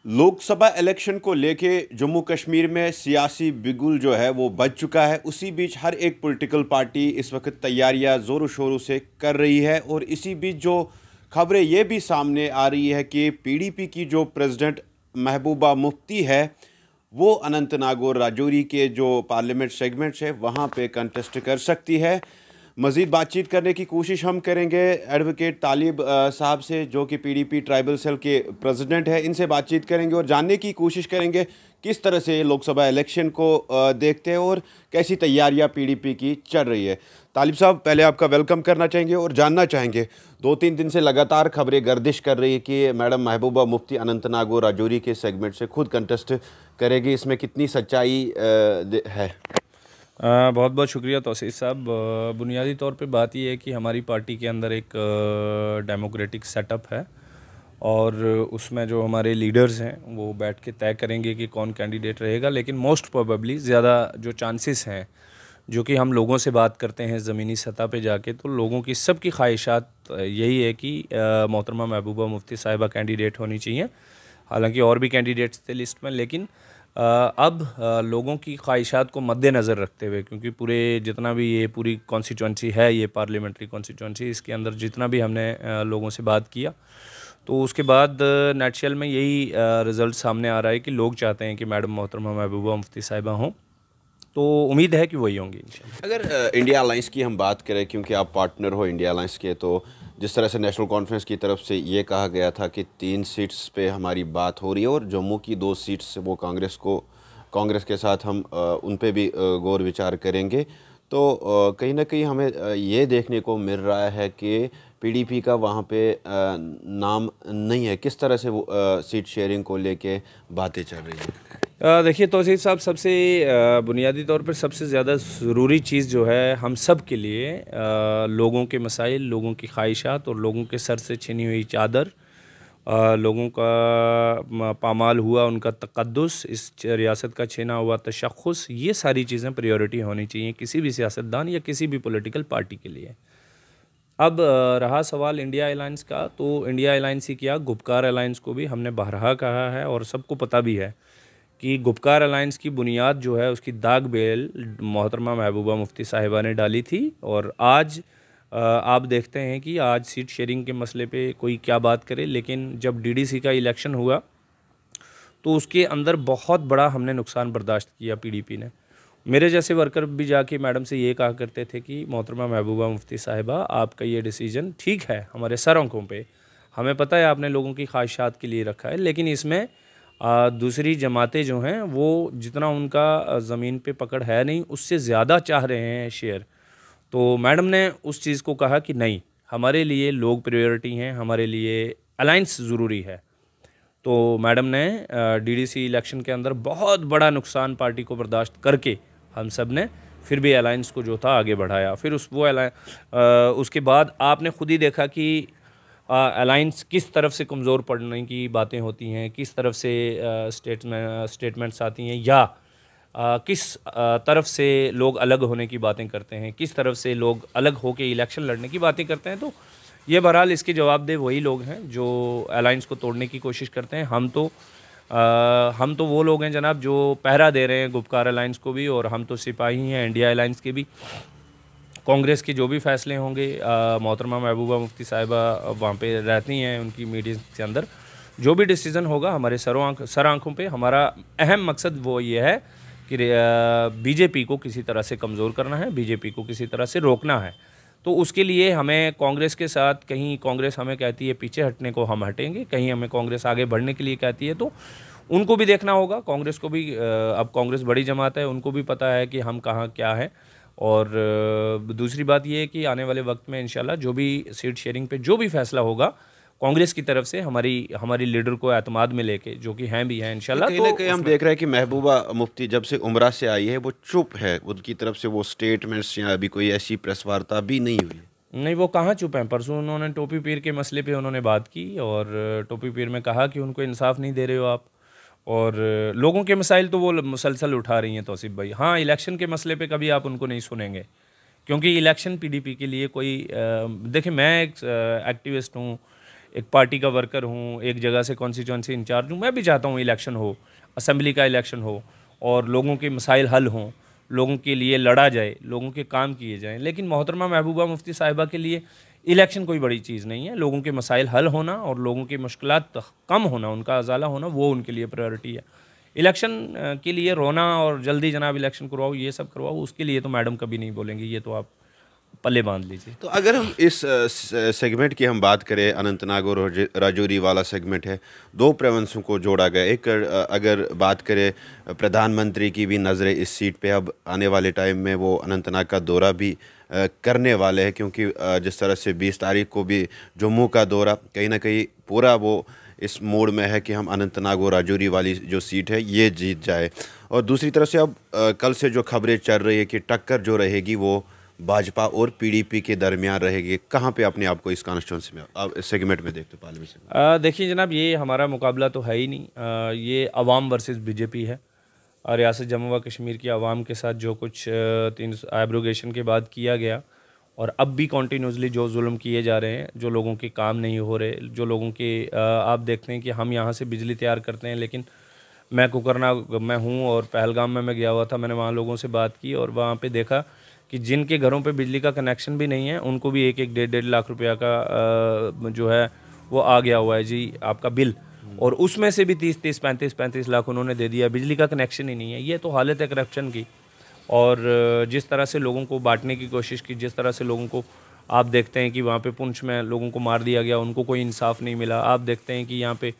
Lok Sabha election को लेके जम्मू कश्मीर में सियासी बिगुल जो है वो बज चुका है। उसी बीच हर एक पॉलिटिकल पार्टी इस वक्त तैयारियां ज़ोरों शोरों से कर रही है और इसी बीच जो खबरें ये भी सामने आ रही है कि पीडीपी की जो प्रेसिडेंट महबूबा मुफ्ती है वो अनंतनाग और राजौरी के जो पार्लियामेंट सेगमेंट्स है वहाँ पे कंटेस्ट कर सकती है। मज़ीद बातचीत करने की कोशिश हम करेंगे एडवोकेट तालिब साहब से, जो कि पीडीपी ट्राइबल सेल के प्रेसिडेंट है। इनसे बातचीत करेंगे और जानने की कोशिश करेंगे किस तरह से लोकसभा इलेक्शन को देखते हैं और कैसी तैयारियां पीडीपी की चल रही है। तालिब साहब, पहले आपका वेलकम करना चाहेंगे और जानना चाहेंगे, 2-3 दिन से लगातार खबरें गर्दिश कर रही है कि मैडम महबूबा मुफ्ती अनंतनाग और राजौरी के सेगमेंट से खुद कंटेस्ट करेगी, इसमें कितनी सच्चाई है? बहुत बहुत शुक्रिया तौसीफ साहब। बुनियादी तौर पे बात यह है कि हमारी पार्टी के अंदर एक डेमोक्रेटिक सेटअप है और उसमें जो हमारे लीडर्स हैं वो बैठ के तय करेंगे कि कौन कैंडिडेट रहेगा। लेकिन मोस्ट प्रोबेबली ज़्यादा जो चांसेस हैं, जो कि हम लोगों से बात करते हैं ज़मीनी सतह पे जाके, तो लोगों की सबकी ख्वाहिशात यही है कि मोहतरमा महबूबा मुफ्ती साहिबा कैंडिडेट होनी चाहिए। हालांकि और भी कैंडिडेट्स थे लिस्ट में, लेकिन अब लोगों की ख्वाहिशात को मद्देनज़र रखते हुए, क्योंकि पूरे जितना भी ये पूरी कॉन्स्टिट्यूंसी है, ये पार्लियामेंट्री कॉन्स्टिट्यूंसी, इसके अंदर जितना भी हमने लोगों से बात किया, तो उसके बाद नेटशल में यही रिज़ल्ट सामने आ रहा है कि लोग चाहते हैं कि मैडम मोहतरमा महबूबा मुफ्ती साहिबा हों, तो उम्मीद है कि वही होंगी इंशाल्लाह। अगर इंडिया अलायंस की हम बात करें, क्योंकि आप पार्टनर हो इंडिया अलायंस के, तो जिस तरह से नेशनल कॉन्फ्रेंस की तरफ से ये कहा गया था कि 3 सीट्स पे हमारी बात हो रही है और जम्मू की 2 सीट्स वो कांग्रेस के साथ हम उन पे भी गौर विचार करेंगे, तो कहीं ना कहीं हमें ये देखने को मिल रहा है कि पीडीपी का वहाँ पे नाम नहीं है। किस तरह से वो सीट शेयरिंग को लेके बातें चल रही हैं? देखिए तौसीफ साहब, सबसे बुनियादी तौर पर सबसे ज़्यादा ज़रूरी चीज़ जो है हम सब के लिए, लोगों के मसाइल, लोगों की ख्वाहिशात और लोगों के सर से छिनी हुई चादर, लोगों का पामाल हुआ उनका तक़द्दुस, इस रियासत का छीना हुआ तशख़्ख़ुस, ये सारी चीज़ें प्रायोरिटी होनी चाहिए किसी भी सियासतदान या किसी भी पॉलिटिकल पार्टी के लिए। अब रहा सवाल इंडिया अलायंस का, तो इंडिया अलायंस ही क्या, गुपकार अलायंस को भी हमने बहरहा कहा है और सबको पता भी है कि गुपकार अलायंस की बुनियाद जो है उसकी दाग बेल मोहतरमा महबूबा मुफ्ती साहिबा ने डाली थी। और आज आप देखते हैं कि आज सीट शेयरिंग के मसले पे कोई क्या बात करे, लेकिन जब डीडीसी का इलेक्शन हुआ तो उसके अंदर बहुत बड़ा हमने नुकसान बर्दाश्त किया पीडीपी ने। मेरे जैसे वर्कर भी जाके मैडम से ये कहा करते थे कि मोहतरमा महबूबा मुफ्ती साहिबा, आपका ये डिसीजन ठीक है हमारे सर आंखों पे, हमें पता है आपने लोगों की ख्वाहिशात के लिए रखा है, लेकिन इसमें दूसरी जमातें जो हैं वो जितना उनका ज़मीन पे पकड़ है नहीं, उससे ज़्यादा चाह रहे हैं शेयर। तो मैडम ने उस चीज़ को कहा कि नहीं, हमारे लिए लोग प्रायोरिटी हैं, हमारे लिए अलायंस ज़रूरी है। तो मैडम ने डीडीसी इलेक्शन के अंदर बहुत बड़ा नुकसान पार्टी को बर्दाश्त करके हम सब ने फिर भी अलायंस को जो था आगे बढ़ाया। फिर उसके बाद आपने खुद ही देखा कि अलायंस किस तरफ से कमज़ोर पड़ने की बातें होती हैं, किस तरफ से स्टेटमेंट्स आती हैं, या किस तरफ से लोग अलग होने की बातें करते हैं, किस तरफ से लोग अलग होकर इलेक्शन लड़ने की बातें करते हैं। तो ये बहरहाल इसके जवाबदेह वही लोग हैं जो अलायंस को तोड़ने की कोशिश करते हैं। हम तो वो लोग हैं जनाब जो पहरा दे रहे हैं गुपकार अलायंस को भी, और हम तो सिपाही हैं इंडिया अलायंस के भी। कांग्रेस के जो भी फैसले होंगे, मोहतरमा महबूबा मुफ्ती साहिबा वहाँ पे रहती हैं, उनकी मीटिंग के अंदर जो भी डिसीज़न होगा हमारे सर आँखों पे, हमारा अहम मकसद वो ये है कि बीजेपी को किसी तरह से कमज़ोर करना है, बीजेपी को किसी तरह से रोकना है। तो उसके लिए हमें कांग्रेस के साथ, कहीं कांग्रेस हमें कहती है पीछे हटने को, हम हटेंगे, कहीं हमें कांग्रेस आगे बढ़ने के लिए कहती है, तो उनको भी देखना होगा। कांग्रेस को भी, अब कांग्रेस बड़ी जमात है, उनको भी पता है कि हम कहाँ क्या है। और दूसरी बात ये है कि आने वाले वक्त में इंशाल्लाह जो भी सीट शेयरिंग पे जो भी फैसला होगा कांग्रेस की तरफ से, हमारी लीडर को एतमाद में लेके, जो कि हैं भी हैं इंशाल्लाह। कहीं ना कहीं हम देख रहे हैं कि महबूबा मुफ्ती जब से उम्रा से आई है वो चुप है, उनकी तरफ से वो स्टेटमेंट्स या अभी कोई ऐसी प्रेस वार्ता भी नहीं हुई। नहीं, वो कहाँ चुप हैं। परसों उन्होंने टोपी पीर के मसले पे उन्होंने बात की और टोपी पीर में कहा कि उनको इंसाफ नहीं दे रहे हो आप, और लोगों के मसाइल तो वो मुसलसल उठा रही हैं तौसीफ भाई। हाँ, इलेक्शन के मसले पे कभी आप उनको नहीं सुनेंगे, क्योंकि इलेक्शन पीडीपी के लिए कोई देखिए, मैं एक एक्टिविस्ट हूँ, एक पार्टी का वर्कर हूँ, एक जगह से कॉन्स्टिट्यूंसी इंचार्ज हूँ, मैं भी चाहता हूँ इलेक्शन हो, असेंबली का इलेक्शन हो और लोगों के मसाइल हल हों, लोगों के लिए लड़ा जाए, लोगों के काम किए जाएं। लेकिन मोहतरमा महबूबा मुफ्ती साहिबा के लिए इलेक्शन कोई बड़ी चीज़ नहीं है। लोगों के मसाइल हल होना और लोगों की मुश्किलात कम होना, उनका अजाला होना, वो उनके लिए प्रायोरिटी है। इलेक्शन के लिए रोना और जल्दी जनाब इलेक्शन करवाओ, ये सब करवाओ, उसके लिए तो मैडम कभी नहीं बोलेंगे, ये तो आप पल्ले बांध लीजिए। तो अगर हम इस सेगमेंट की हम बात करें, अनंतनाग और राजौरी वाला सेगमेंट है, दो प्रोविंसों को जोड़ा गया। एक अगर बात करें, प्रधानमंत्री की भी नज़रें इस सीट पे अब आने वाले टाइम में वो अनंतनाग का दौरा भी करने वाले हैं, क्योंकि जिस तरह से 20 तारीख को भी जम्मू का दौरा कहीं ना कहीं पूरा वो इस मोड में है कि हम अनंतनाग और राजौरी वाली जो सीट है ये जीत जाए। और दूसरी तरफ से अब कल से जो खबरें चल रही है कि टक्कर जो रहेगी वो भाजपा और पीडीपी के दरमियान रहेगी। कहाँ पे अपने आप को इस कॉन्स्टिट्यूंसी में आप इस सेगमेंट में देखते हो पार्लियामेंट से? देखिए जनाब, ये हमारा मुकाबला तो है ही नहीं। ये अवाम वर्सेस बीजेपी है। और रियासत जम्मू व कश्मीर की आवाम के साथ जो कुछ 3 एब्रोगेशन के बाद किया गया और अब भी कॉन्टीन्यूसली जो जुल्म किए जा रहे हैं, जो लोगों के काम नहीं हो रहे, जो लोगों के आप देखते हैं कि हम यहाँ से बिजली तैयार करते हैं, लेकिन मैं कुकरना मैं हूँ और पहलगाम में मैं गया हुआ था, मैंने वहाँ लोगों से बात की और वहाँ पे देखा कि जिनके घरों पे बिजली का कनेक्शन भी नहीं है उनको भी 1-1, 1.5 लाख रुपया का जो है वो आ गया हुआ है जी आपका बिल, और उसमें से भी 30-30, 35-35 लाख उन्होंने दे दिया। बिजली का कनेक्शन ही नहीं है। ये तो हालत है करप्शन की। और जिस तरह से लोगों को बांटने की कोशिश की, जिस तरह से लोगों को आप देखते हैं कि वहाँ पे पुंछ में लोगों को मार दिया गया, उनको कोई इंसाफ नहीं मिला। आप देखते हैं कि यहाँ पे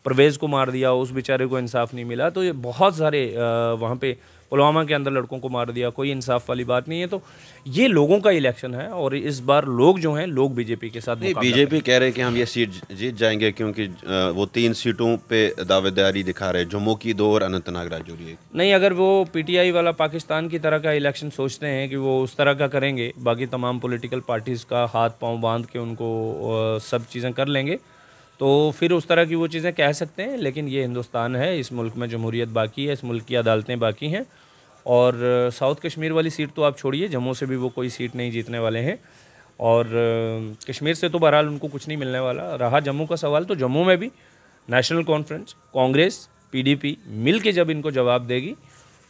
परवेज़ को मार दिया, उस बेचारे को इंसाफ नहीं मिला। तो ये बहुत सारे वहाँ पे पुलवामा के अंदर लड़कों को मार दिया, कोई इंसाफ वाली बात नहीं है। तो ये लोगों का इलेक्शन है और इस बार लोग जो हैं, लोग बीजेपी के साथ नहीं, बीजेपी कह रहे हैं कि हम ये सीट जीत जाएंगे, क्योंकि वो 3 सीटों पे दावेदारी दिखा रहे हैं, जम्मू की 2 और अनंतनाग राजौरी एक। नहीं, अगर वो पीटीआई वाला पाकिस्तान की तरह का इलेक्शन सोचते हैं कि वो उस तरह का करेंगे, बाकी तमाम पॉलिटिकल पार्टीज़ का हाथ पांव बांध के उनको सब चीज़ें कर लेंगे, तो फिर उस तरह की वो चीज़ें कह सकते हैं। लेकिन ये हिंदुस्तान है, इस मुल्क में जमहूरियत बाकी है, इस मुल्क की अदालतें बाकी हैं। और साउथ कश्मीर वाली सीट तो आप छोड़िए, जम्मू से भी वो कोई सीट नहीं जीतने वाले हैं। और कश्मीर से तो बहरहाल उनको कुछ नहीं मिलने वाला। रहा जम्मू का सवाल, तो जम्मू में भी नेशनल कॉन्फ्रेंस, कांग्रेस, पीडीपी मिल के जब इनको जवाब देगी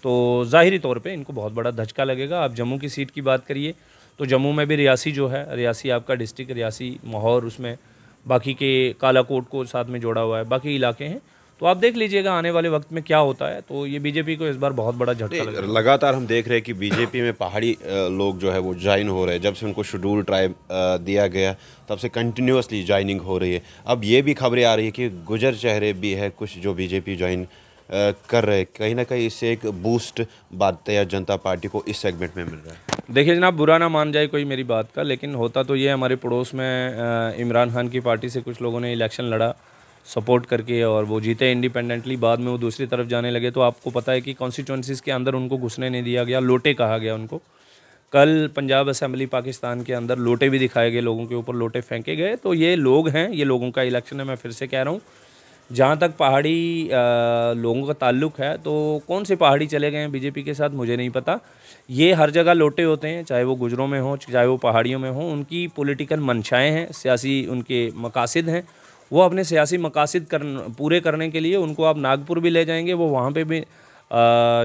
तो ज़ाहिरी तौर पे इनको बहुत बड़ा धचका लगेगा। आप जम्मू की सीट की बात करिए तो जम्मू में भी रियासी जो है, रियासी आपका डिस्ट्रिक्ट, रियासी माहौर, उसमें बाकी के कालाकोट को साथ में जोड़ा हुआ है, बाकी इलाके हैं। तो आप देख लीजिएगा आने वाले वक्त में क्या होता है। तो ये बीजेपी को इस बार बहुत बड़ा झटका लगा। लगातार हम देख रहे हैं कि बीजेपी में पहाड़ी लोग जो है वो ज्वाइन हो रहे हैं। जब से उनको शेड्यूल ट्राइब दिया गया तब से कंटिन्यूसली ज्वाइनिंग हो रही है। अब ये भी खबरें आ रही है कि गुजर चेहरे भी है कुछ जो बीजेपी ज्वाइन कर रहे हैं। कहीं ना कहीं इससे एक बूस्ट भारतीय जनता पार्टी को इस सेगमेंट में मिल रहा है। देखिए जनाब, बुरा ना मान जाए कोई मेरी बात का, लेकिन होता तो ये हमारे पड़ोस में इमरान खान की पार्टी से कुछ लोगों ने इलेक्शन लड़ा सपोर्ट करके और वो जीते इंडिपेंडेंटली। बाद में वो दूसरी तरफ जाने लगे। तो आपको पता है कि कॉन्स्टिट्यूंसीज़ के अंदर उनको घुसने नहीं दिया गया, लोटे कहा गया उनको। कल पंजाब असेंबली पाकिस्तान के अंदर लोटे भी दिखाए गए, लोगों के ऊपर लोटे फेंके गए। तो ये लोग हैं, ये लोगों का इलेक्शन है। मैं फिर से कह रहा हूँ, जहाँ तक पहाड़ी लोगों का ताल्लुक है, तो कौन से पहाड़ी चले गए हैं बीजेपी के साथ मुझे नहीं पता। ये हर जगह लोटे होते हैं, चाहे वो गुजरों में हो, चाहे वो पहाड़ियों में हो। उनकी पॉलिटिकल मंशाएँ हैं, सियासी उनके मकासद हैं। वो अपने सियासी मकासद पूरे करने के लिए उनको आप नागपुर भी ले जाएंगे, वो वहाँ पे भी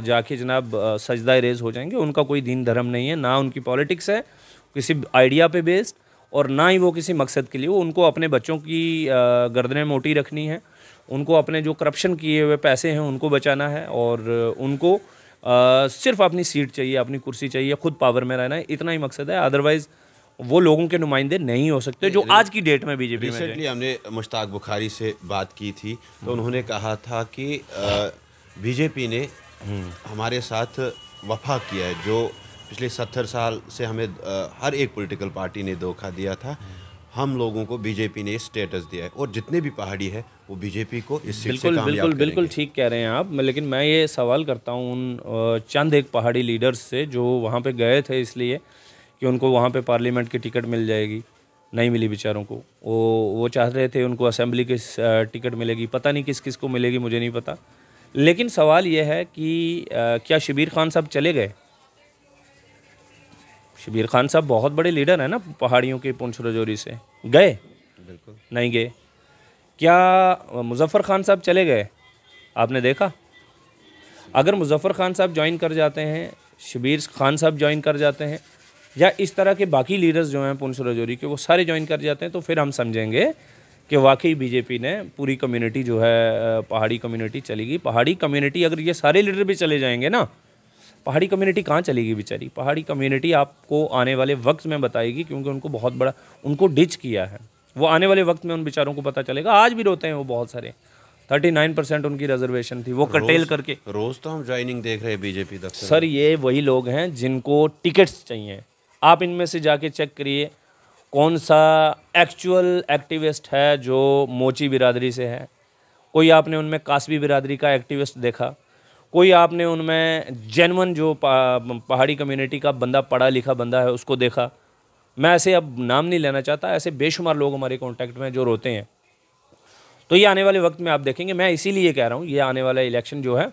जाके जनाब सजदा रेज़ हो जाएंगे। उनका कोई दीन धर्म नहीं है, ना उनकी पॉलिटिक्स है किसी आइडिया पे बेस्ड, और ना ही वो किसी मकसद के लिए। वो उनको अपने बच्चों की गर्दनें मोटी रखनी है, उनको अपने जो करप्शन किए हुए पैसे हैं उनको बचाना है, और उनको सिर्फ अपनी सीट चाहिए, अपनी कुर्सी चाहिए, खुद पावर में रहना है, इतना ही मकसद है। अदरवाइज़ वो लोगों के नुमाइंदे नहीं हो सकते जो आज की डेट में बीजेपी में। रिसेंटली हमने मुश्ताक बुखारी से बात की थी, तो उन्होंने कहा था कि बीजेपी ने हमारे साथ वफा किया है। जो पिछले 70 साल से हमें हर एक पॉलिटिकल पार्टी ने धोखा दिया था, हम लोगों को बीजेपी ने स्टेटस दिया है, और जितने भी पहाड़ी है वो बीजेपी को इस सीट से कामयाब बिल्कुल ठीक कह रहे हैं आप। लेकिन मैं ये सवाल करता हूँ उन चंद एक पहाड़ी लीडर्स से जो वहाँ पे गए थे इसलिए कि उनको वहाँ पे पार्लियामेंट की टिकट मिल जाएगी, नहीं मिली बेचारों को। वो चाह रहे थे उनको असेंबली की टिकट मिलेगी, पता नहीं किस किस को मिलेगी, मुझे नहीं पता। लेकिन सवाल ये है कि क्या शबीर खान साहब चले गए? शबीर खान साहब बहुत बड़े लीडर हैं ना पहाड़ियों के, पुंछ राजौरी से गए? बिल्कुल नहीं गए। क्या मुज़फ़्फ़र खान साहब चले गए? आपने देखा? अगर मुज़फ़्फ़र खान साहब ज्वाइन कर जाते हैं, शबीर खान साहब ज्वाइन कर जाते हैं, या इस तरह के बाकी लीडर्स जो हैं पुंछ राजौरी के, वो सारे ज्वाइन कर जाते हैं, तो फिर हम समझेंगे कि वाकई बीजेपी ने पूरी कम्युनिटी जो है, पहाड़ी कम्युनिटी चलेगी। पहाड़ी कम्युनिटी अगर ये सारे लीडर भी चले जाएंगे ना, पहाड़ी कम्युनिटी कहाँ चलेगी बेचारी? पहाड़ी कम्युनिटी आपको आने वाले वक्त में बताएगी, क्योंकि उनको बहुत बड़ा, उनको डिच किया है। वो आने वाले वक्त में उन बेचारों को पता चलेगा। आज भी रोते हैं वो बहुत सारे। 39% उनकी रिजर्वेशन थी, वो कटेल करके। रोज तो हम ज्वाइनिंग देख रहे हैं बीजेपी दफ्तर। सर ये वही लोग हैं जिनको टिकट्स चाहिए। आप इनमें से जाके चेक करिए कौन सा एक्चुअल एक्टिविस्ट है जो मोची बिरादरी से है। कोई आपने उनमें कास्बी बिरादरी का एक्टिविस्ट देखा? कोई आपने उनमें जेन्युइन जो पहाड़ी कम्युनिटी का बंदा, पढ़ा लिखा बंदा है, उसको देखा? मैं ऐसे अब नाम नहीं लेना चाहता, ऐसे बेशुमार लोग हमारे कांटेक्ट में जो रोते हैं। तो ये आने वाले वक्त में आप देखेंगे। मैं इसीलिए कह रहा हूँ ये आने वाला इलेक्शन जो है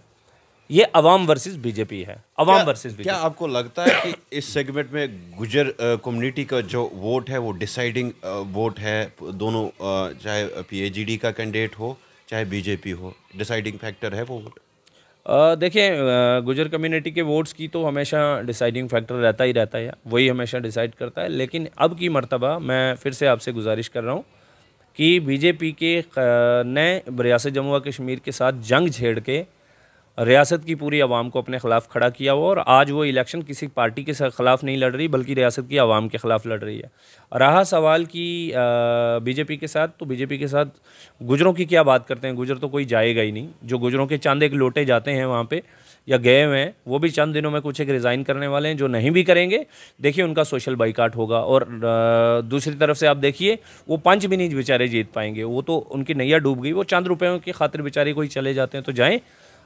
ये अवाम वर्सेस बीजेपी है। अवाम वर्सेस बीजेपी। क्या आपको लगता है कि इस सेगमेंट में गुजर कम्युनिटी का जो वोट है वो डिसाइडिंग वोट है? दोनों चाहे पीएजीडी का कैंडिडेट हो चाहे बीजेपी हो, डिसाइडिंग फैक्टर है वो वोट? देखिए, गुजर कम्युनिटी के वोट्स की तो हमेशा डिसाइडिंग फैक्टर रहता ही रहता है, वही हमेशा डिसाइड करता है। लेकिन अब की मर्तबा मैं फिर से आपसे गुजारिश कर रहा हूँ कि बीजेपी के ने रियासत जम्मू व कश्मीर के साथ जंग छेड़ के रियासत की पूरी आवाम को अपने ख़िलाफ़ खड़ा किया हुआ, और आज वो इलेक्शन किसी पार्टी के ख़िलाफ़ नहीं लड़ रही बल्कि रियासत की आवाम के ख़िलाफ़ लड़ रही है। रहा सवाल कि बीजेपी के साथ, तो बीजेपी के साथ गुजरों की क्या बात करते हैं? गुजर तो कोई जाएगा ही नहीं। जो गुजरों के चंद एक लोटे जाते हैं वहाँ पे या गए हुए हैं, वो भी चंद दिनों में कुछ एक रिज़ाइन करने वाले हैं। जो नहीं भी करेंगे, देखिए उनका सोशल बाइकाट होगा। और दूसरी तरफ से आप देखिए वो पंच भी नहीं बेचारे जीत पाएंगे, वो तो उनकी नैया डूब गई। वो चंद रुपयों की खातिर बेचारे कोई चले जाते हैं तो जाएँ।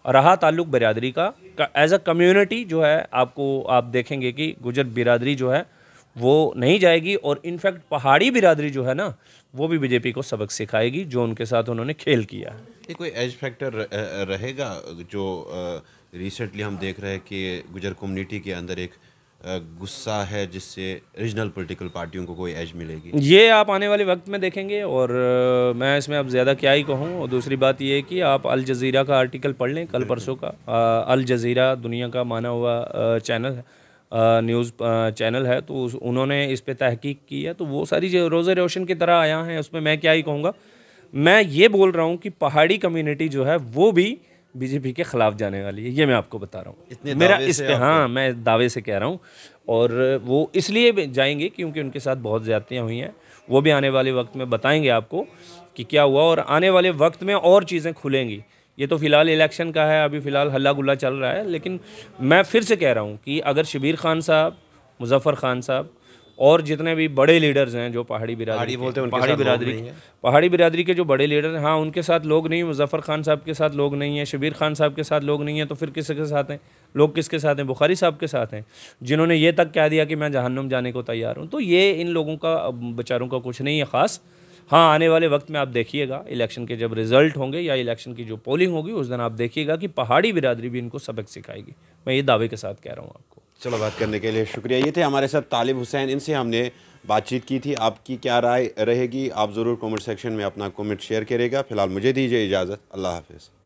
रहा ताल्लुक बिरादरी का, एज अ कम्युनिटी जो है, आपको आप देखेंगे कि गुजर बिरादरी जो है वो नहीं जाएगी, और इनफैक्ट पहाड़ी बिरादरी जो है ना, वो भी बीजेपी को सबक सिखाएगी जो उनके साथ उन्होंने खेल किया है। ये कोई एज फैक्टर रहेगा जो रिसेंटली हम देख रहे हैं कि गुजर कम्युनिटी के अंदर एक गुस्सा है जिससे रीजनल पॉलिटिकल पार्टियों को कोई एज मिलेगी? ये आप आने वाले वक्त में देखेंगे, और मैं इसमें अब ज़्यादा क्या ही कहूँ। और दूसरी बात ये है कि आप अल जज़ीरा का आर्टिकल पढ़ लें कल परसों का। अल जज़ीरा दुनिया का माना हुआ चैनल है, न्यूज़ चैनल है, तो उन्होंने इस पे तहकीक की है। तो वो सारी जो रोज़े रोशन की तरह आया है, उसमें मैं क्या ही कहूँगा। मैं ये बोल रहा हूँ कि पहाड़ी कम्युनिटी जो है वो भी बीजेपी के ख़िलाफ़ जाने वाली है, ये मैं आपको बता रहा हूँ। मेरा इस पे, हाँ, मैं दावे से कह रहा हूँ। और वो इसलिए जाएंगे क्योंकि उनके साथ बहुत ज़्यादतियाँ हुई हैं। वो भी आने वाले वक्त में बताएंगे आपको कि क्या हुआ, और आने वाले वक्त में और चीज़ें खुलेंगी। ये तो फ़िलहाल इलेक्शन का है, अभी फ़िलहाल हल्ला गुल्ला चल रहा है। लेकिन मैं फिर से कह रहा हूँ कि अगर शबीर खान साहब, मुज़फ़्फ़र खान साहब और जितने भी बड़े लीडर्स हैं जो पहाड़ी बिरादरी के जो बड़े लीडर हैं, हाँ, उनके साथ लोग नहीं, मुज़फ़्फ़र खान साहब के साथ लोग नहीं हैं, शबीर खान साहब के साथ लोग नहीं हैं, तो फिर किसके साथ हैं? लोग किसके साथ हैं? बुखारी साहब के साथ हैं, जिन्होंने ये तक कह दिया कि मैं जहन्नुम जाने को तैयार हूँ। तो ये इन लोगों का, बेचारों का कुछ नहीं है ख़ास। हाँ, आने वाले वक्त में आप देखिएगा, इलेक्शन के जब रिज़ल्ट होंगे या इलेक्शन की जो पोलिंग होगी, उस दिन आप देखिएगा कि पहाड़ी बिरादरी भी इनको सबक सिखाएगी। मैं ये दावे के साथ कह रहा हूँ आपको। चलो, बात करने के लिए शुक्रिया। ये थे हमारे साथ तालिब हुसैन, इनसे हमने बातचीत की थी। आपकी क्या राय रहेगी? आप ज़रूर कमेंट सेक्शन में अपना कमेंट शेयर करिएगा। फ़िलहाल मुझे दीजिए इजाज़त। अल्लाह हाफ़िज़।